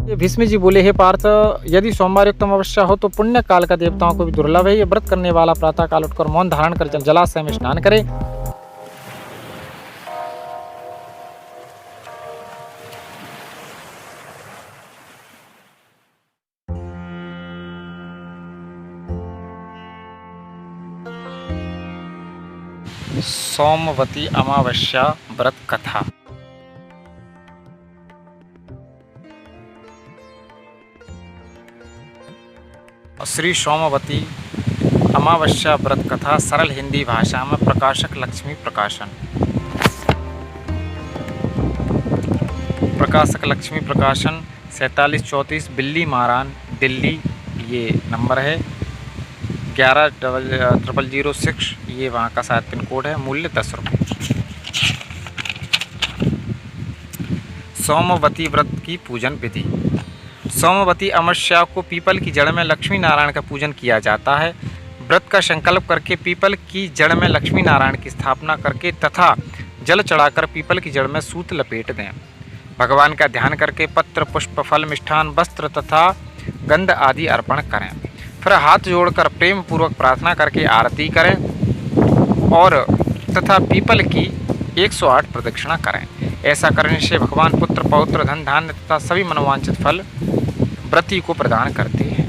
ये भीष्म जी बोले, हे पार्थ, यदि सोमवार युक्त अमावस्या हो तो पुण्य काल का देवताओं को भी दुर्लभ है। ये व्रत करने वाला प्रातः काल उठकर मौन धारण कर जलाशय में स्नान करे। सोमवती अमावस्या व्रत कथा। श्री सोमवती अमावस्या व्रत कथा सरल हिंदी भाषा में, प्रकाशक लक्ष्मी प्रकाशन। प्रकाशक लक्ष्मी प्रकाशन 4734 बिल्ली मारान, दिल्ली। ये नंबर है 110006। ये वहाँ का शायद पिन कोड है। मूल्य 10 रुपये। सोमवती व्रत की पूजन विधि। सोमवती अमावस्या को पीपल की जड़ में लक्ष्मी नारायण का पूजन किया जाता है। व्रत का संकल्प करके पीपल की जड़ में लक्ष्मी नारायण की स्थापना करके तथा जल चढ़ाकर पीपल की जड़ में सूत लपेट दें। भगवान का ध्यान करके पत्र, पुष्प, फल, मिष्ठान, वस्त्र तथा गंध आदि अर्पण करें। फिर हाथ जोड़कर प्रेम पूर्वक प्रार्थना करके आरती करें और तथा पीपल की 108 प्रदक्षिणा करें। ऐसा करने से भगवान पुत्र, पौत्र, धन, धान्य तथा सभी मनोवांछित फल व्रती को प्रदान करते हैं।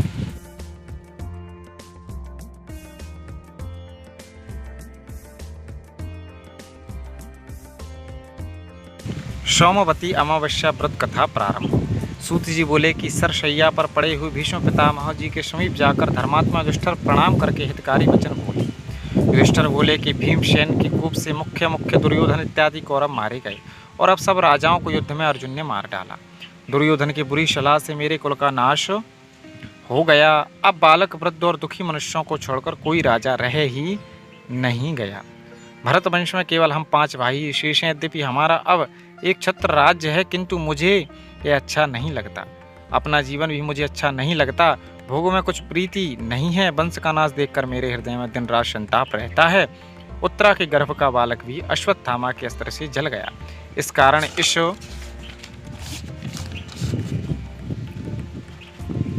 सोमवती अमावस्या व्रत कथा प्रारंभ। सूत जी बोले कि सरशैया पर पड़े हुए भीष्म पितामह जी के समीप जाकर धर्मात्मा युधिष्ठिर प्रणाम करके हितकारी वचन बोले। युधिष्ठिर बोले कि भीमसेन के कोप से मुख्य दुर्योधन इत्यादि कौरव मारे गए और अब सब राजाओं को युद्ध में अर्जुन ने मार डाला। दुर्योधन की बुरी सलाह से मेरे कुल का नाश हो गया। अब बालक, वृद्ध और दुखी मनुष्यों को छोड़कर कोई राजा रह ही नहीं गया। भरत वंश में केवल हम 5 भाई शेष हैं। यद्यपि हमारा अब एक छत्र राज्य है, किंतु मुझे यह अच्छा नहीं लगता। अपना जीवन भी मुझे अच्छा नहीं लगता। भोगों में कुछ प्रीति नहीं है। वंश का नाश देखकर मेरे हृदय में दिन रात संताप रहता है। उत्तरा के गर्भ का बालक भी अश्वत्थामा के अस्त्र से जल गया। इस कारण इस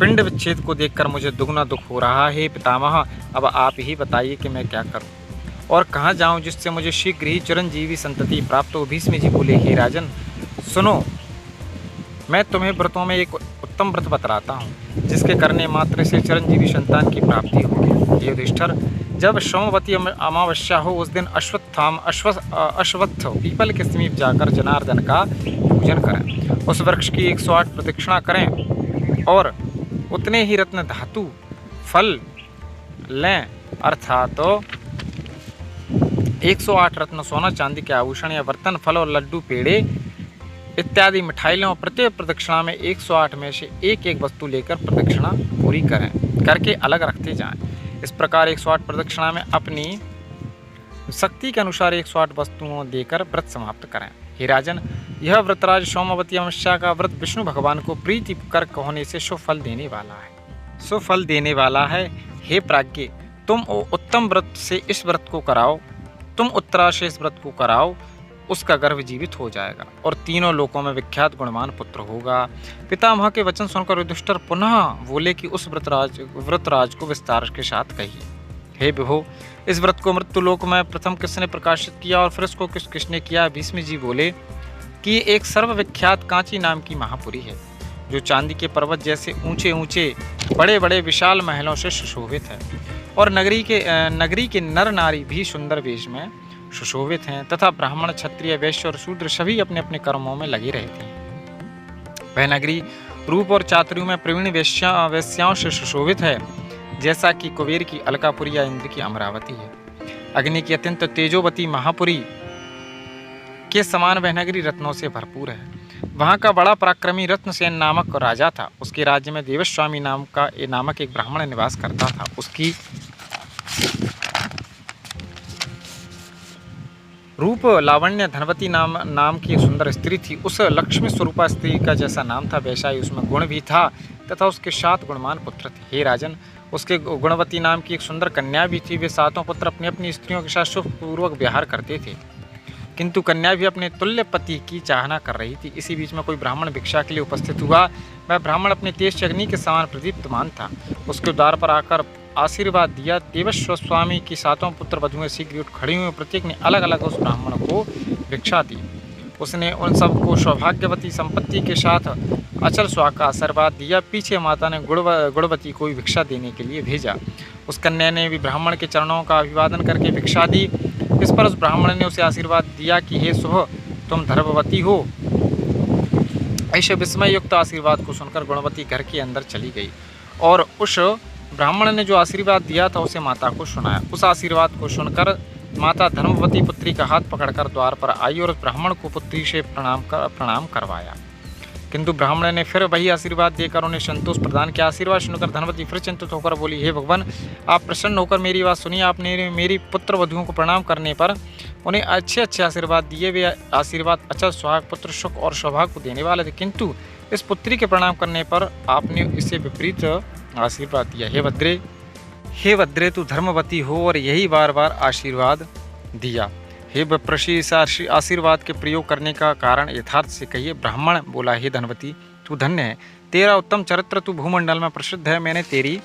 पिंड विच्छेद को देखकर मुझे दुगना दुख हो रहा है। पितामह, अब आप ही बताइए कि मैं क्या करूं और कहाँ जाऊं जिससे मुझे शीघ्र ही चिरंजीवी संतति प्राप्त हो। भीष्म जी बोले, हे राजन, सुनो, मैं तुम्हें व्रतों में एक उत्तम व्रत बतलाता हूँ जिसके करने मात्र से चिरंजीवी संतान की प्राप्ति होगी। युधिष्ठिर, जब सोमवती अमावस्या हो उस दिन अश्वत्थ पीपल के समीप जाकर जनार्दन का पूजन करें। उस वृक्ष की 108 प्रदक्षिणा करें और उतने ही रत्न धातु फल लें, अर्थात 108 रत्न सोना चांदी के आभूषण या बर्तन, फल और लड्डू, पेड़े इत्यादि मिठाई लें और प्रत्येक प्रदक्षिणा में 108 में से एक एक वस्तु लेकर प्रदक्षिणा पूरी करके अलग रखते जाएं। इस प्रकार 108 प्रदक्षिणा में अपनी शक्ति के अनुसार 108 वस्तुओं देकर व्रत समाप्त करें। हे राजन, यह व्रतराज सोमवती अमावस्या का व्रत विष्णु भगवान को प्रीतिकर होने से शुभ फल देने वाला है। हे प्राज्ञ, तुम उत्तम व्रत से इस व्रत को कराओ। तुम उत्तरा से इस व्रत को कराओ, उसका गर्भ जीवित हो जाएगा और तीनों लोकों में विख्यात गुणवान पुत्र होगा। पितामह के वचन सुनकर युधिष्ठिर पुनः बोले कि उस व्रतराज को विस्तार के साथ कहिए। हे विभो, इस व्रत को मृत्युलोक में प्रथम किसने प्रकाशित किया और फिर इसको किसने किया? भीष्म जी बोले कि एक सर्वविख्यात कांची नाम की महापुरी है जो चांदी के पर्वत जैसे ऊंचे ऊंचे बड़े बड़े विशाल महलों से सुशोभित है और नगरी के नर नारी भी सुंदर वेश में सुशोभित हैं तथा ब्राह्मण, क्षत्रिय, वैश्य और शूद्र सभी अपने अपने कर्मों में लगे रहते हैं। वह नगरी रूप और चातुर्य में प्रवीण वेश्याओं से सुशोभित है, जैसा कि कुबेर की अलकापुरी या इंद्र की अमरावती है। अग्नि की अत्यंत तेजोवती महापुरी के समान वह नगरी रत्नों से भरपूर है। वहाँ का बड़ा पराक्रमी रत्नसेन नामक राजा था। उसके राज्य में देवस्वामी नामक एक ब्राह्मण निवास करता था। उसकी रूप लावण्य धनवती नाम की सुंदर स्त्री थी। उस लक्ष्मी स्वरूपा स्त्री का जैसा नाम था वैसा ही उसमें गुण भी था तथा उसके 7 गुणवान पुत्र थे। हे राजन, उसके गुणवती नाम की एक सुंदर कन्या भी थी। वे 7 पुत्र अपनी अपनी स्त्रियों के साथ सुखपूर्वक विहार करते थे, किंतु कन्या भी अपने तुल्य पति की चाहना कर रही थी। इसी बीच में कोई ब्राह्मण भिक्षा के लिए उपस्थित हुआ। वह ब्राह्मण अपने तेज अग्नि के समान प्रदीप्तमान था। उसके द्वार पर आकर आशीर्वाद दिया। देवस्व स्वामी की 7 पुत्र वधुएं शीघ्र उठ खड़ी हुई। प्रत्येक ने अलग अलग उस ब्राह्मण को भिक्षा दी। उसने उन सबको सौभाग्यवती संपत्ति के साथ अचल सुहाग का आशीर्वाद दिया। पीछे माता ने गुणवती को भी भिक्षा देने के लिए भेजा। उस कन्या ने भी ब्राह्मण के चरणों का अभिवादन करके भिक्षा दी। इस पर उस ब्राह्मण ने उसे आशीर्वाद दिया कि हे शुभ, तुम धर्मवती हो। ऐसे विस्मय युक्त आशीर्वाद को सुनकर गुणवती घर के अंदर चली गई और उस ब्राह्मण ने जो आशीर्वाद दिया था उसे माता को सुनाया। उस आशीर्वाद को सुनकर माता धर्मवती पुत्री का हाथ पकड़कर द्वार पर आई और उस ब्राह्मण को पुत्री से प्रणाम करवाया। किंतु ब्राह्मण ने फिर वही आशीर्वाद देकर उन्हें संतोष प्रदान किया। आशीर्वाद सुनकर धर्मवती फिर चिंतित होकर बोली, हे भगवान, आप प्रसन्न होकर मेरी बात सुनिए। आपने मेरी पुत्र वधुओं को प्रणाम करने पर उन्हें अच्छे अच्छे आशीर्वाद दिए। वे आशीर्वाद अचल सुहाग, पुत्र सुख और सौभाग्य को देने वाले थे, किंतु इस पुत्री के प्रणाम करने पर आपने इसे विपरीत आशीर्वाद दिया। हे वद्रे, तू धर्मवती हो और यही बार बार आशीर्वाद दिया। हे विप्रषी, इस आशीर्वाद के प्रयोग करने का कारण यथार्थ से कहिए। ब्राह्मण बोला, हे धनवती, तू धन्य है। तेरा उत्तम चरित्र तू भूमंडल में प्रसिद्ध है। मैंने तेरी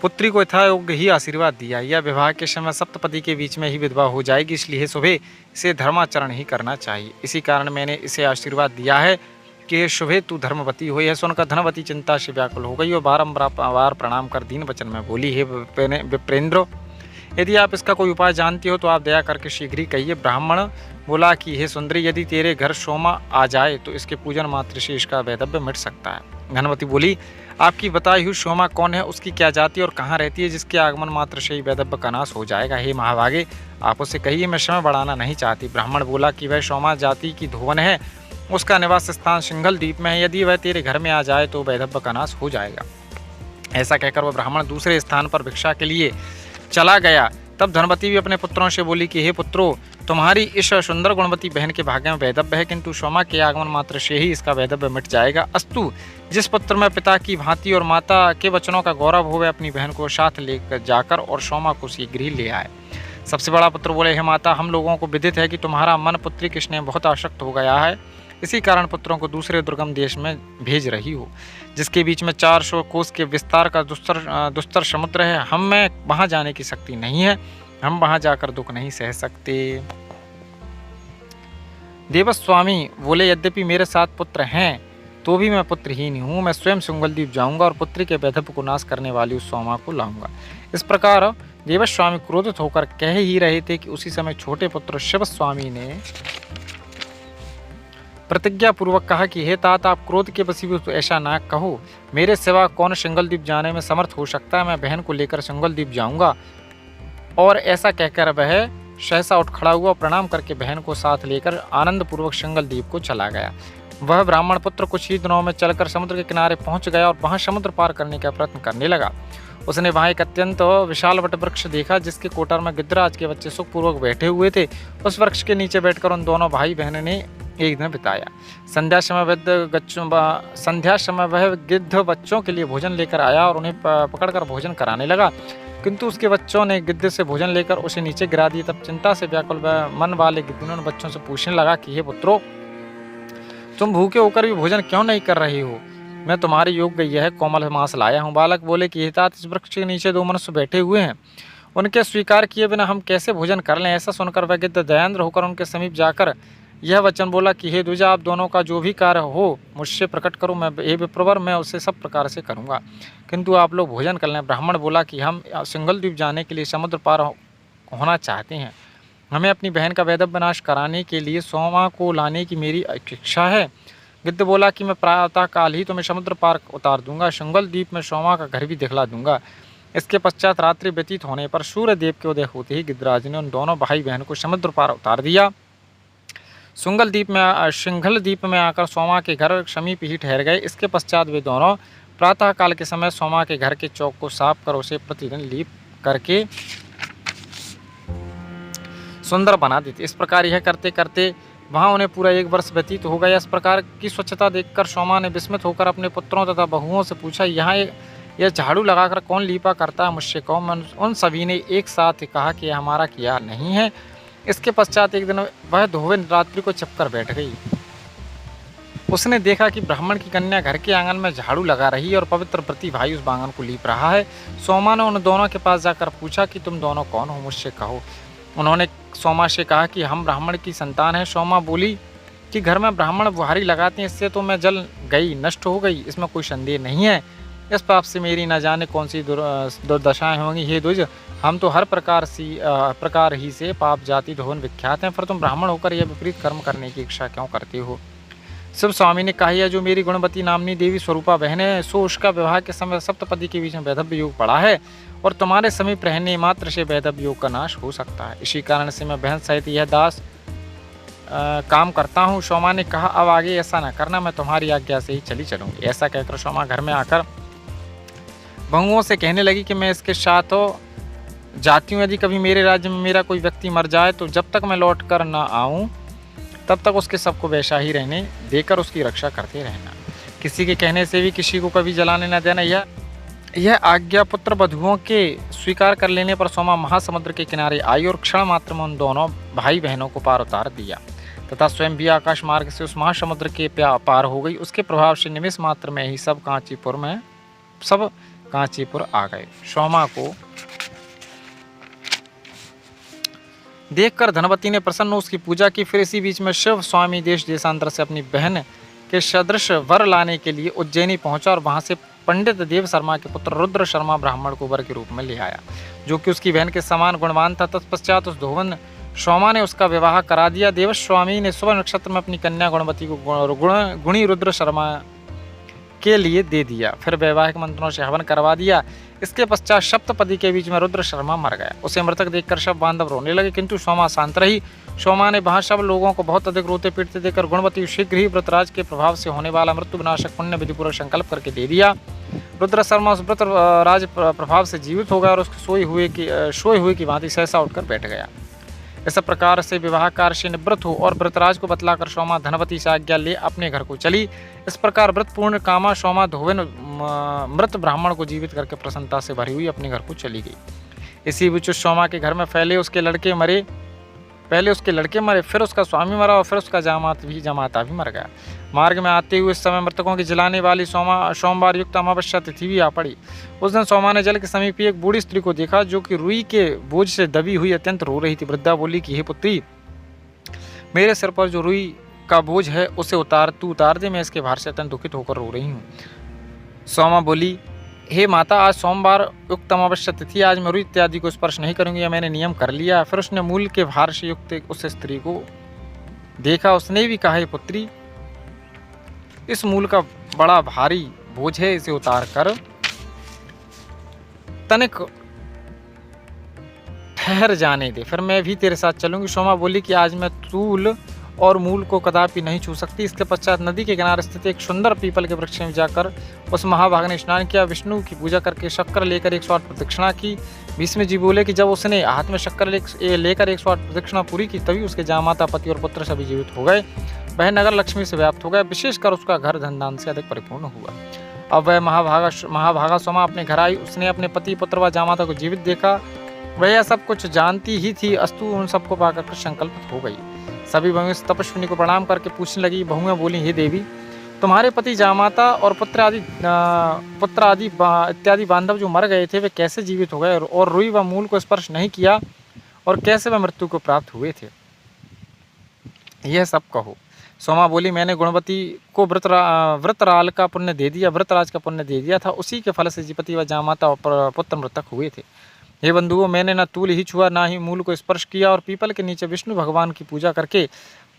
पुत्री को यथायोग्य ही आशीर्वाद दिया। यह विवाह के समय सप्तपदी के बीच में ही विधवा हो जाएगी, इसलिए सुबह इसे धर्माचरण ही करना चाहिए। इसी कारण मैंने इसे आशीर्वाद दिया है कि हे शुभे, तू धर्मवती हो। यह सुनकर धनवती चिंता से व्याकुल हो गई और बारंबार प्रणाम कर दीन वचन में बोली, हे विप्रेंद्र, यदि आप इसका कोई उपाय जानती हो तो आप दया करके शीघ्र ही कहिए। ब्राह्मण बोला कि हे सुंदरी, यदि तेरे घर सोमा आ जाए तो इसके पूजन मात्र से इसका वैधव्य मिट सकता है। धनवती बोली, आपकी बताई हुई सोमा कौन है, उसकी क्या जाति और कहाँ रहती है, जिसके आगमन मात्र से ही वैधव्य का नाश हो जाएगा। हे महाभागे, आप उसे कहिए, मैं समय बढ़ाना नहीं चाहती। ब्राह्मण बोला कि वह सोमा जाति की धोवन है, उसका निवास स्थान सिंघल द्वीप में है। यदि वह तेरे घर में आ जाए तो वैधव्य का नाश हो जाएगा। ऐसा कहकर वह ब्राह्मण दूसरे स्थान पर भिक्षा के लिए चला गया। तब धनवती भी अपने पुत्रों से बोली कि हे पुत्रों, तुम्हारी इस सुंदर गुणवती बहन के भाग्य में वैधव्य है, किंतु सोमा के आगमन मात्र से ही इसका वैधव्य मिट जाएगा। अस्तु, जिस पुत्र में पिता की भांति और माता के वचनों का गौरव हो, वह अपनी बहन को साथ लेकर जाकर और सोमा को शीघ्र ही ले आए। सबसे बड़ा पुत्र बोले, हे माता, हम लोगों को विदित है कि तुम्हारा मन पुत्री के स्नेह बहुत आसक्त हो गया है। इसी कारण पुत्रों को दूसरे दुर्गम देश में भेज रही हो, जिसके बीच में 400 कोस के विस्तार का दुस्तर समुद्र है। हम में वहां जाने की शक्ति नहीं है, हम वहां जाकर दुख नहीं सह सकते। देवस्वामी बोले, यद्यपि मेरे 7 पुत्र हैं तो भी मैं पुत्रहीन हूँ। मैं स्वयं सिंघलद्वीप जाऊंगा और पुत्री के वैधव्य को नाश करने वाली उस सोमा को लाऊंगा। इस प्रकार देवस्वामी क्रोधित होकर कह ही रहे थे कि उसी समय छोटे पुत्र शिवस्वामी ने प्रतिज्ञा पूर्वक कहा कि हे तात, आप क्रोध के वशीभूत ऐसा ना कहो। मेरे सिवा कौन सिंघलद्वीप जाने में समर्थ हो सकता है। मैं बहन को लेकर सिंघलद्वीप जाऊंगा। और ऐसा कहकर वह सहसा उठ खड़ा हुआ, प्रणाम करके बहन को साथ लेकर आनंद पूर्वक सिंघलद्वीप को चला गया। वह ब्राह्मण पुत्र कुछ ही दिनों में चलकर समुद्र के किनारे पहुंच गया और वहां समुद्र पार करने का प्रयत्न करने लगा। उसने वहां एक अत्यंत विशाल वट वृक्ष देखा, जिसके कोटर में गिद्धराज के बच्चे सुखपूर्वक बैठे हुए थे। उस वृक्ष के नीचे बैठकर उन दोनों भाई बहन ने एक दिन बिताया। संध्या समय वह गिद्ध बच्चों के लिए भोजन लेकर आया और उन्हें पकड़कर भोजन कराने लगा, किंतु उसके बच्चों ने गिद्ध से भोजन लेकर उसे नीचे गिरा दिया। तब चिंता से व्याकुल मन वाले गिद्ध बच्चों से पूछने लगा कि हे पुत्रों, तुम भूखे होकर भी भोजन क्यों नहीं कर रही हो? मैं तुम्हारे योग्य यह कोमल मांस लाया हूँ। बालक बोले कि तात, इस वृक्ष के नीचे 2 मनुष्य बैठे हुए हैं, उनके स्वीकार किए बिना हम कैसे भोजन कर लें? ऐसा सुनकर वह गिद्ध दयान्द्र होकर उनके समीप जाकर यह वचन बोला कि हे द्विजा, आप दोनों का जो भी कार्य हो मुझसे प्रकट करो। मैं हे विप्रवर, मैं उसे सब प्रकार से करूँगा, किंतु आप लोग भोजन कर लें। ब्राह्मण बोला कि हम सिंघलद्वीप जाने के लिए समुद्र पार होना चाहते हैं। हमें अपनी बहन का वैधव्य नाश कराने के लिए सोमा को लाने की मेरी इच्छा है। गिद्ध बोला कि मैं प्रातः काल ही तुम्हें समुद्र पार उतार दूंगा, सिंघलद्वीप में सोमा का घर भी दिखला दूंगा। इसके पश्चात रात्रि व्यतीत होने पर सूर्य देव के उदय होते ही गिद्धराज ने उन दोनों भाई बहन को समुद्र पार उतार दिया। सिंघलद्वीप में आकर सोमा के घर समीप ही ठहर गए। इसके पश्चात वे दोनों प्रातः काल के समय सोमा के घर के चौक को साफ कर उसे प्रतिदिन लीप करके सुंदर बना देते। इस प्रकार यह करते करते वहाँ उन्हें पूरा 1 वर्ष व्यतीत हो गया। इस प्रकार की स्वच्छता देखकर सोमा ने विस्मित होकर अपने पुत्रों तथा बहुओं से पूछा, यहाँ यह झाड़ू लगाकर कौन लीपा करता है? मुझसे कहो। उन सभी ने एक साथ कहा कि यह हमारा किया नहीं है। इसके पश्चात एक दिन वह धोबन रात्रि को छिपकर बैठ गई। उसने देखा कि ब्राह्मण की कन्या घर के आंगन में झाड़ू लगा रही है और पवित्र व्रती भाई उस आंगन को लीप रहा है। सोमा ने उन दोनों के पास जाकर पूछा कि तुम दोनों कौन हो, मुझसे कहो। उन्होंने सोमा से कहा कि हम ब्राह्मण की संतान हैं। सोमा बोली कि घर में ब्राह्मण बुहारी लगाते हैं, इससे तो मैं जल गई, नष्ट हो गई, इसमें कोई संदेह नहीं है। इस पाप से मेरी न जाने कौन सी दुर्दशाएं होंगी। हे द्विज, हम तो हर प्रकार ही से पाप जाति धोवन विख्यात हैं, पर तुम ब्राह्मण होकर यह विपरीत कर्म करने की इच्छा क्यों करते हो। शिव स्वामी ने कहा, यह जो मेरी गुणवती नामनी देवी स्वरूपा बहन है, सो उसका विवाह के समय सप्तपदी के बीच में वैधव्य योग पड़ा है और तुम्हारे समीप रहने मात्र से वैधव्य योग का नाश हो सकता है। इसी कारण से मैं बहन सहित यह दास काम करता हूँ। सोमा ने कहा, अब आगे ऐसा न करना, मैं तुम्हारी आज्ञा से ही चली चलूंगी। ऐसा कहकर सोमा घर में आकर बहुओं से कहने लगी कि मैं इसके साथ हो जाती हूँ। यदि कभी मेरे राज्य में मेरा कोई व्यक्ति मर जाए तो जब तक मैं लौट कर न आऊँ तब तक उसके सबको वैसा ही रहने देकर उसकी रक्षा करते रहना। किसी के कहने से भी किसी को कभी जलाने न देना। यह आज्ञा पुत्र वधुओं के स्वीकार कर लेने पर सोमा महासमुद्र के किनारे आई और क्षण मात्र में उन दोनों भाई बहनों को पार उतार दिया तथा स्वयं भी आकाश मार्ग से उस महासमुद्र के पार हो गई। उसके प्रभाव से निमिष मात्र में ही सब कांचीपुर आ गए। सोमा को देखकर धनवती ने प्रसन्न उसकी पूजा की। फिर इसी बीच में शिव स्वामी देश देशांतर से अपनी बहन के सदृश वर लाने के लिए उज्जैनी पहुंचा और वहां से पंडित देव शर्मा के पुत्र रुद्र शर्मा ब्राह्मण को वर के रूप में ले आया, जो कि उसकी बहन के समान गुणवान था। तत्पश्चात उस धोवन सोमा ने उसका विवाह करा दिया। देवस्वामी ने शुभ नक्षत्र में अपनी कन्या गुणवती को गुणी रुद्र शर्मा के लिए दे दिया। फिर वैवाहिक मंत्रों से हवन करवा दिया। इसके पश्चात सप्तपदी के बीच में रुद्र शर्मा मर गया। उसे मृतक देखकर सब बांधव रोने लगे, किंतु सोमा शांत रही। सोमा ने वहां सब लोगों को बहुत अधिक रोते पीटते देखकर गुणवती शीघ्र ही व्रतराज के प्रभाव से होने वाला मृत्यु विनाशक पुण्य विधिपूर्वक संकल्प करके दे दिया। रुद्र शर्मा उस व्रतराज प्रभाव से जीवित हो गया और उसके सोए हुए की भांति सहसा उठकर बैठ गया। इस प्रकार से विवाह कार्य से निवृत्त हो और व्रतराज को बतलाकर सोमा धनवती से आज्ञा ले अपने घर को चली। इस प्रकार व्रत पूर्ण कामा सोमा धोवन मृत ब्राह्मण को जीवित करके प्रसन्नता से भरी हुई अपने घर को चली गई। इसी बीच सोमा के घर में पहले उसके लड़के मरे, फिर उसका स्वामी मरा और फिर उसका जमाता भी मर गया। मार्ग में आते हुए इस समय मृतकों की जलाने वाली सोमवार युक्त अमावस्या तिथि भी आ पड़ी। उस दिन सोमा ने जल के समीप एक बूढ़ी स्त्री को देखा, जो कि रुई के बोझ से दबी हुई अत्यंत रो रही थी। वृद्धा बोली कि हे पुत्री, मेरे सिर पर जो रुई का बोझ है उसे तू उतार दे, मैं इसके भार से अत्यंत दुखित होकर रो रही हूँ। सोमा बोली, हे माता, आज सोमवार युक्त अमावस्या तिथि, आज मैं रुई इत्यादि को स्पर्श नहीं करूंगी, या मैंने नियम कर लिया। फिर उसने मूल के भार से युक्त उस स्त्री को देखा। उसने भी कहा, हे पुत्री, इस मूल का बड़ा भारी बोझ है, इसे उतार कर तनिक ठहर जाने दे, फिर मैं भी तेरे साथ चलूंगी। सोमा बोली कि आज मैं तूल और मूल को कदापि नहीं छू सकती। इसके पश्चात नदी के किनारे स्थित एक सुंदर पीपल के वृक्ष में जाकर उस महाभाग ने स्नान किया। विष्णु की पूजा करके शक्कर लेकर 108 प्रदक्षिणा की। भीष्म जी बोले कि जब उसने हाथ में शक्कर लेकर 108 प्रदक्षिणा पूरी की, तभी उसके जामाता, पति और पुत्र सभी जीवित हो गए। वह नगर लक्ष्मी से व्याप्त हो गया, विशेषकर उसका घर धन दान से अधिक परिपूर्ण हुआ। अब वह महाभागा सोमा अपने घर आई। उसने अपने पति, पुत्र व जामाता को जीवित देखा। वह यह सब कुछ जानती ही थी, अस्तु उन सबको पाकर संकल्पित हो गई। सभी बहुएं तपस्विनी को प्रणाम करके पूछने लगी। बहुएं बोली, हे देवी, तुम्हारे पति, जामाता और पुत्र आदि इत्यादि बांधव जो मर गए थे, वे कैसे जीवित हो गए और रुई व मूल को स्पर्श नहीं किया, और कैसे वह मृत्यु को प्राप्त हुए थे, यह सब कहो। सोमा बोली, मैंने गुणवती को व्रतराज का पुण्य दे दिया था, उसी के फल से जीपति व जामाता और पुत्र मृतक हुए थे। हे बंधुओं, मैंने न तूल ही छुआ, ना ही मूल को स्पर्श किया, और पीपल के नीचे विष्णु भगवान की पूजा करके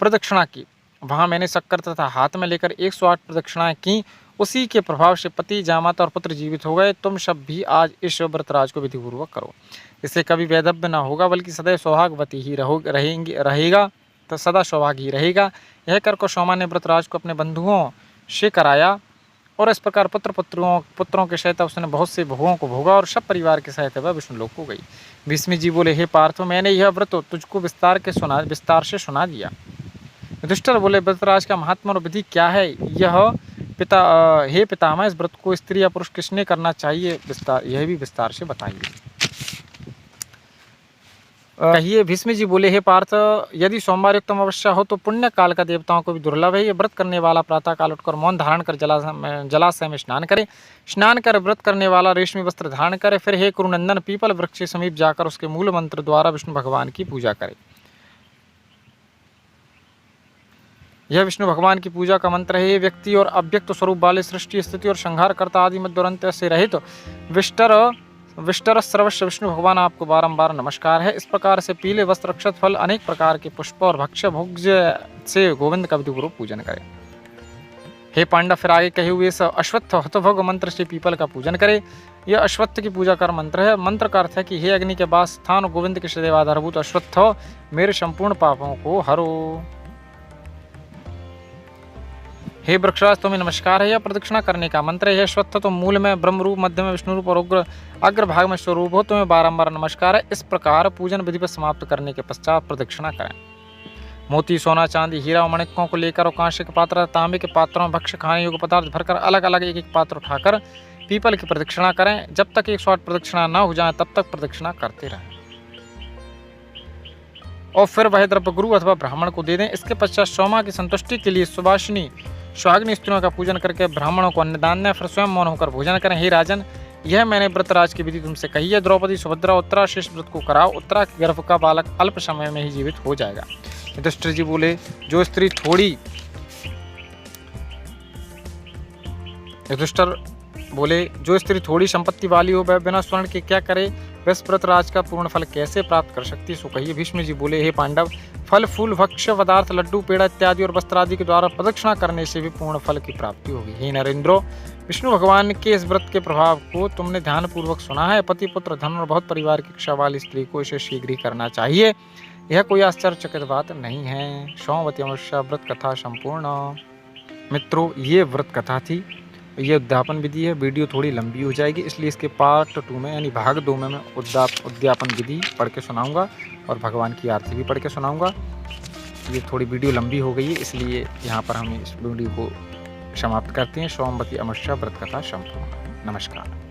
प्रदक्षिणा की। वहाँ मैंने शक्कर तथा हाथ में लेकर 108 प्रदक्षिणाएं की। उसी के प्रभाव से पति, जामाता और पुत्र जीवित हो गए। तुम सब भी आज इस व्रतराज को विधिपूर्वक करो। इससे कभी वैधव्य न होगा, बल्कि सदैव सौभाग्यवती ही रहेगा, तो सदा सौभाग्य ही रहेगा। यह कर सोमा ने व्रतराज को अपने बंधुओं से कराया, और इस प्रकार पुत्रों के सहित उसने बहुत से बहुओं को भोगा, और सब परिवार के सहित वह विष्णुलोक को गई। भीष्म जी बोले, हे पार्थो, मैंने यह व्रत तुझको विस्तार से सुना दिया। युधिष्ठिर बोले, व्रतराज का महात्मा और विधि क्या है? हे पितामह, इस व्रत को स्त्री या पुरुष किसने करना चाहिए, यह भी विस्तार से बताइए। कहिए। भीष्म जी बोले, हे पार्थ, यदि सोमवार युक्त अमावस्या हो तो पुण्य काल का देवताओं को भी दुर्लभ है। ये व्रत करने वाला प्रातः काल उठकर मौन धारण कर जलाशय में स्नान करे। स्नान कर व्रत करने वाला रेशमी वस्त्र धारण करे। फिर हे कुरुनंदन, पीपल वृक्ष के समीप जाकर उसके मूल मंत्र द्वारा विष्णु भगवान की पूजा करे। यह विष्णु भगवान की पूजा का मंत्र है। ये व्यक्ति और अव्यक्त स्वरूप वाले, सृष्टि स्थिति और संहार करता आदि मध्य और अंत से रहित विष्टर सर्वस्व विष्णु भगवान आपको बारंबार नमस्कार है। इस प्रकार से पीले वस्त्र, अक्षत फल, अनेक प्रकार के पुष्प और भक्ष्य भोज्य से गोविंद का विधिपूर्वक पूजन करें। हे पांडव, फिर आगे कहे हुए अश्वत्थ हतभोग मंत्र से पीपल का पूजन करे। यह अश्वत्थ की पूजा का मंत्र है। मंत्र का अर्थ है कि हे अग्नि के वास स्थान गोविंद के सदैव आधारभूत अश्वत्थ, मेरे संपूर्ण पापों को हरो। हे वृक्षराज, तुम्हें नमस्कार है। यह प्रदक्षिणा करने का मंत्र है। अश्वत्थ तो मूल में ब्रह्म रूप, मध्य में विष्णु रूप और अग्र भाग में स्वरूप हो। तुम्हें बारंबार नमस्कार है। इस प्रकार पूजन विधि पर समाप्त करने के पश्चात प्रदक्षिणा करें। मोती, सोना, चांदी, हीरा और मणिकों को लेकर और कांसे के पात्र, तांबे के पात्रों में भक्ष्य खाने योग्य पदार्थ भरकर अलग अलग एक एक पात्र उठाकर पीपल की प्रदक्षिणा करें। जब तक 108 प्रदक्षिणा न हो जाए तब तक प्रदक्षिणा करते रहें और फिर वह द्रव्य गुरु अथवा ब्राह्मण को दे दें। इसके पश्चात सोमा की संतुष्टि के लिए सुभाषिनी सुहागिनी स्त्रियों का पूजन करके ब्राह्मणों को अन्नदान दें। फिर स्वयं मौन होकर भोजन करें। हे राजन, यह मैंने व्रतराज की विधि तुमसे कही है। द्रौपदी, सुभद्रा, उत्तरा शेष व्रत को कराओ। उत्तरा के गर्भ का बालक अल्प समय में ही जीवित हो जाएगा। युधिष्ठिर जी बोले, जो स्त्री थोड़ी संपत्ति वाली हो वह बिना स्वर्ण के क्या करे? वह व्रतराज का पूर्ण फल कैसे प्राप्त कर सकती है? सो कहिए। भीष्म जी बोले, हे पांडव, फल, फूल, भक्ष्य पदार्थ, लड्डू, पेड़ा इत्यादि और वस्त्र आदि के द्वारा प्रदक्षिणा करने से भी पूर्ण फल की प्राप्ति होगी। हे नरेंद्रो, विष्णु भगवान के इस व्रत के प्रभाव को तुमने ध्यानपूर्वक सुना है। पति, पुत्र, धन और बहुत परिवार की इच्छा वाली स्त्री को इसे शीघ्र ही करना चाहिए। यह कोई आश्चर्यचकित बात नहीं है। सोमवती अमावस्या व्रत कथा संपूर्ण। मित्रों, ये व्रत कथा थी। ये उद्यापन विधि है। वीडियो थोड़ी लंबी हो जाएगी, इसलिए इसके पार्ट 2 में यानी भाग 2 में मैं उद्यापन विधि पढ़ के सुनाऊंगा और भगवान की आरती भी पढ़ के सुनाऊंगा। ये थोड़ी वीडियो लंबी हो गई है, इसलिए यहाँ पर हम इस वीडियो को समाप्त करते हैं। सोमवती अमावस्या व्रत कथा संपूर्ण। नमस्कार।